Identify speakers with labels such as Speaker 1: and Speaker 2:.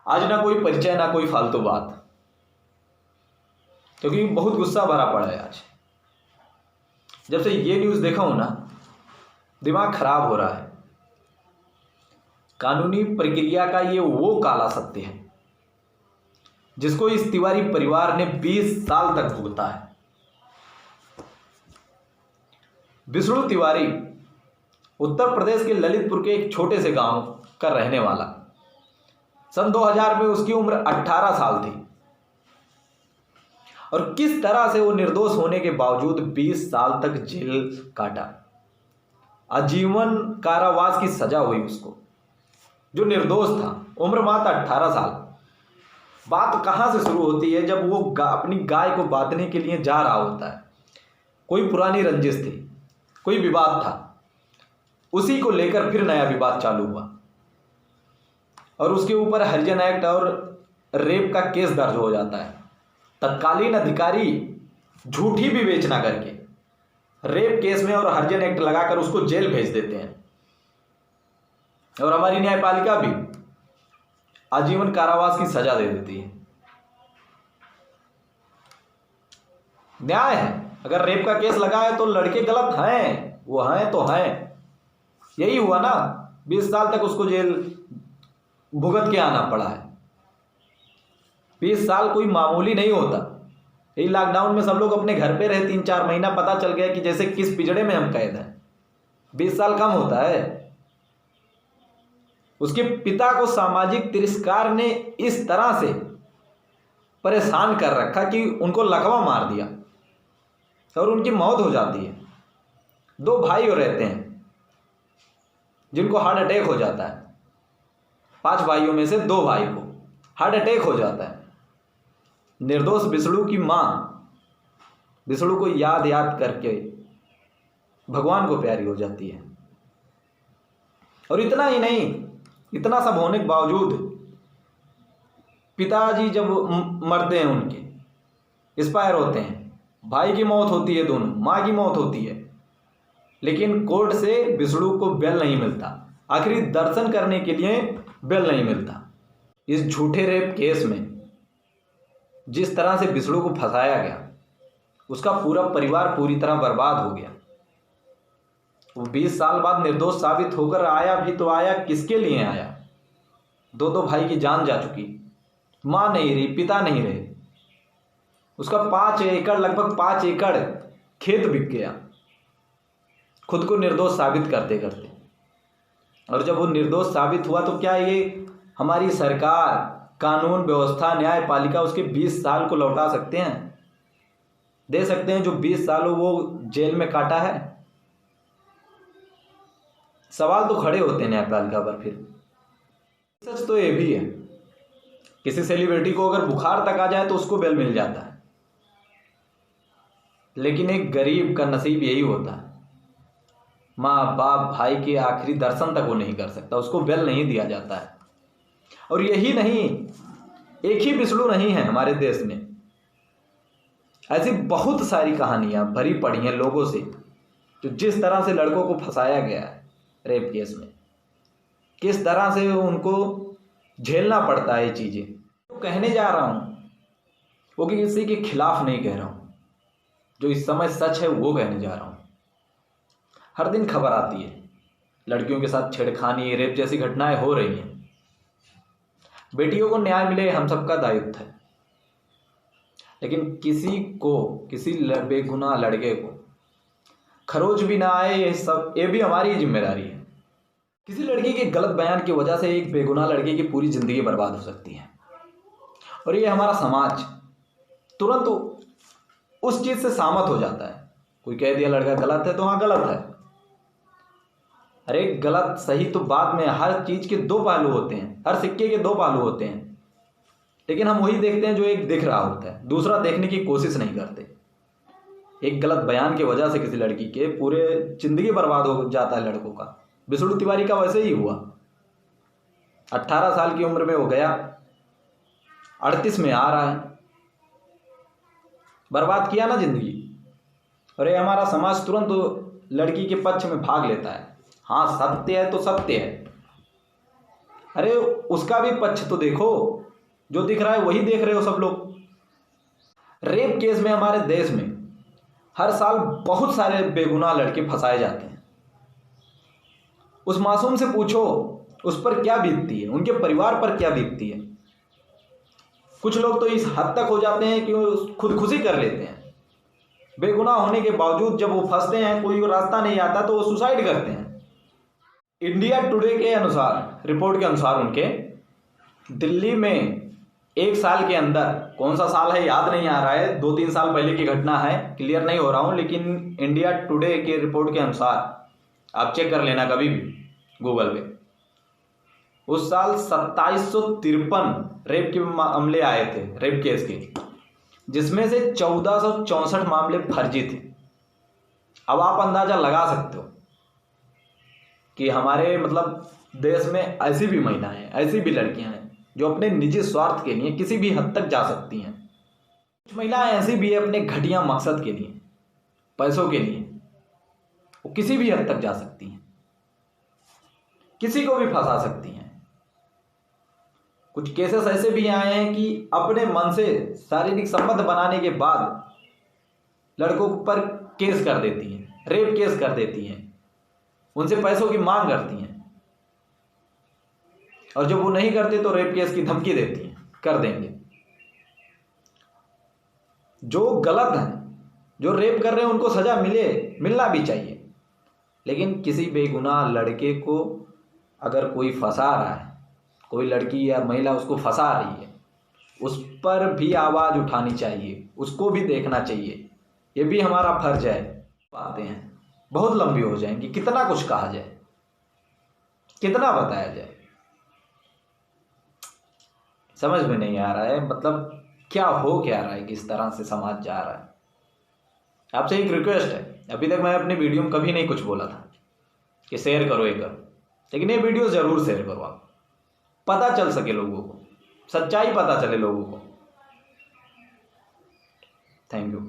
Speaker 1: आज ना कोई परिचय ना कोई फालतू बात, क्योंकि बहुत गुस्सा भरा पड़ा है आज। जब से ये न्यूज़ देखा हूं ना, दिमाग खराब हो रहा है। कानूनी प्रक्रिया का ये वो काला सत्य है जिसको इस तिवारी परिवार ने 20 साल तक भुगता है। विष्णु तिवारी उत्तर प्रदेश के ललितपुर के एक छोटे से गांव का रहने वाला। सन 2000 में उसकी उम्र 18 साल थी और किस तरह से वो निर्दोष होने के बावजूद 20 साल तक जेल काटा। आजीवन कारावास की सजा हुई उसको, जो निर्दोष था, उम्र मात्र 18 साल। बात कहां से शुरू होती है, जब वो अपनी गाय को बांधने के लिए जा रहा होता है। कोई पुरानी रंजिश थी, कोई विवाद था, उसी को लेकर फिर नया विवाद चालू हुआ और उसके ऊपर हरिजन एक्ट और रेप का केस दर्ज हो जाता है। तत्कालीन अधिकारी झूठी विवेचना करके रेप केस में और हरिजन एक्ट लगाकर उसको जेल भेज देते हैं और हमारी न्यायपालिका भी आजीवन कारावास की सजा दे देती है। न्याय है। अगर रेप का केस लगा है तो लड़के गलत हैं, वो हैं तो हैं। यही हुआ ना, 20 साल तक उसको जेल भुगत के आना पड़ा है। 20 साल कोई मामूली नहीं होता। यही लॉकडाउन में सब लोग अपने घर पे रहे 3-4 महीना, पता चल गया कि जैसे किस पिंजड़े में हम कैद हैं। 20 साल कम होता है। उसके पिता को सामाजिक तिरस्कार ने इस तरह से परेशान कर रखा कि उनको लकवा मार दिया और उनकी मौत हो जाती है। 2 भाई और रहते हैं जिनको हार्ट अटैक हो जाता है। 5 भाइयों में से 2 भाई को हार्ट अटैक हो जाता है। निर्दोष विष्णु की मां विष्णु को याद याद करके भगवान को प्यारी हो जाती है। और इतना ही नहीं, इतना सब होने के बावजूद पिताजी जब मरते हैं, उनके एक्सपायर होते हैं, भाई की मौत होती है, दोनों माँ की मौत होती है, लेकिन कोर्ट से विष्णु को बेल नहीं मिलता। आखिरी दर्शन करने के लिए बेल नहीं मिलता। इस झूठे रेप केस में जिस तरह से विष्णु को फंसाया गया, उसका पूरा परिवार पूरी तरह बर्बाद हो गया। वो 20 साल बाद निर्दोष साबित होकर आया भी तो आया किसके लिए आया? 2 भाई की जान जा चुकी, मां नहीं रही, पिता नहीं रहे, उसका 5 एकड़ लगभग 5 एकड़ खेत बिक गया खुद को निर्दोष साबित करते करते। और जब वो निर्दोष साबित हुआ तो क्या ये हमारी सरकार, कानून व्यवस्था, न्यायपालिका उसके 20 साल को लौटा सकते हैं, दे सकते हैं जो 20 सालों वो जेल में काटा है? सवाल तो खड़े होते हैं न्यायपालिका पर। फिर सच तो ये भी है, किसी सेलिब्रिटी को अगर बुखार तक आ जाए तो उसको बेल मिल जाता है, लेकिन एक गरीब का नसीब यही होता है। माँ बाप भाई के आखिरी दर्शन तक वो नहीं कर सकता, उसको बेल नहीं दिया जाता है। और यही नहीं, एक ही विष्णु नहीं है हमारे देश में, ऐसी बहुत सारी कहानियां भरी पड़ी हैं लोगों से, जो जिस तरह से लड़कों को फंसाया गया है रेप केस में, किस तरह से उनको झेलना पड़ता है ये चीजें। तो कहने जा रहा हूं वो किसी के खिलाफ नहीं कह रहा हूं, जो इस समय सच है वो कहने जा रहा हूं। हर दिन खबर आती है लड़कियों के साथ छेड़खानी, रेप जैसी घटनाएं हो रही हैं। बेटियों को न्याय मिले हम सबका दायित्व है, लेकिन किसी बेगुनाह लड़के को खरोच भी ना आए, ये भी हमारी जिम्मेदारी है। किसी लड़की के गलत बयान की वजह से एक बेगुनाह लड़के की पूरी जिंदगी बर्बाद हो सकती है, और ये हमारा समाज तुरंत उस चीज से सहमत हो जाता है। कोई कह दिया लड़का गलत है तो हाँ गलत है। अरे गलत सही तो बाद में, हर चीज के 2 पहलू होते हैं, हर सिक्के के 2 पहलू होते हैं, लेकिन हम वही देखते हैं जो एक दिख रहा होता है, दूसरा देखने की कोशिश नहीं करते। एक गलत बयान की वजह से किसी लड़की के पूरे जिंदगी बर्बाद हो जाता है लड़कों का। विष्णु तिवारी का वैसे ही हुआ। 18 साल की उम्र में हो गया, 38 में आ रहा है, बर्बाद किया ना जिंदगी। अरे हमारा समाज तुरंत लड़की के पक्ष में भाग लेता है। हाँ सत्य है तो सत्य है, अरे उसका भी पक्ष तो देखो, जो दिख रहा है वही देख रहे हो सब लोग। रेप केस में हमारे देश में हर साल बहुत सारे बेगुनाह लड़के फंसाए जाते हैं। उस मासूम से पूछो उस पर क्या बीतती है, उनके परिवार पर क्या बीतती है। कुछ लोग तो इस हद तक हो जाते हैं कि वो खुदकुशी कर लेते हैं। बेगुनाह होने के बावजूद जब वो फंसते हैं, कोई रास्ता नहीं आता, तो वो सुसाइड करते हैं। इंडिया टुडे के अनुसार, रिपोर्ट के अनुसार, उनके दिल्ली में एक साल के अंदर, कौन सा साल है याद नहीं आ रहा है, 2-3 साल पहले की घटना है, क्लियर नहीं हो रहा हूं, लेकिन इंडिया टुडे के रिपोर्ट के अनुसार आप चेक कर लेना कभी भी गूगल पे, उस साल 2753 रेप के मामले आए थे, रेप केस के, जिसमें से 1464 मामले फर्जी थे। अब आप अंदाजा लगा सकते हो कि हमारे मतलब देश में ऐसी भी महिलाएं, ऐसी भी लड़कियां हैं जो अपने निजी स्वार्थ के लिए किसी भी हद तक जा सकती हैं। कुछ महिलाएं ऐसी भी है अपने घटिया मकसद के लिए, पैसों के लिए, वो किसी भी हद तक जा सकती हैं, किसी को भी फंसा सकती हैं। कुछ केसेस ऐसे भी आए हैं कि अपने मन से शारीरिक संबंध बनाने के बाद लड़कों पर केस कर देती हैं, रेप केस कर देती हैं, उनसे पैसों की मांग करती हैं, और जब वो नहीं करते तो रेप केस की धमकी देती हैं, कर देंगे। जो गलत है, जो रेप कर रहे हैं, उनको सजा मिलना भी चाहिए, लेकिन किसी बेगुनाह लड़के को अगर कोई फंसा रहा है, कोई लड़की या महिला उसको फंसा रही है, उस पर भी आवाज़ उठानी चाहिए, उसको भी देखना चाहिए, ये भी हमारा फर्ज है। बातें हैं बहुत लंबी हो जाएंगी, कितना कुछ कहा जाए, कितना बताया जाए, समझ में नहीं आ रहा है मतलब क्या हो क्या रहा है, किस तरह से समाज जा रहा है। आपसे एक रिक्वेस्ट है, अभी तक मैं अपने वीडियो में कभी नहीं कुछ बोला था कि शेयर करो ये करो, लेकिन ये वीडियो ज़रूर शेयर करो, आप पता चल सके लोगों को, सच्चाई पता चले लोगों को। Thank you.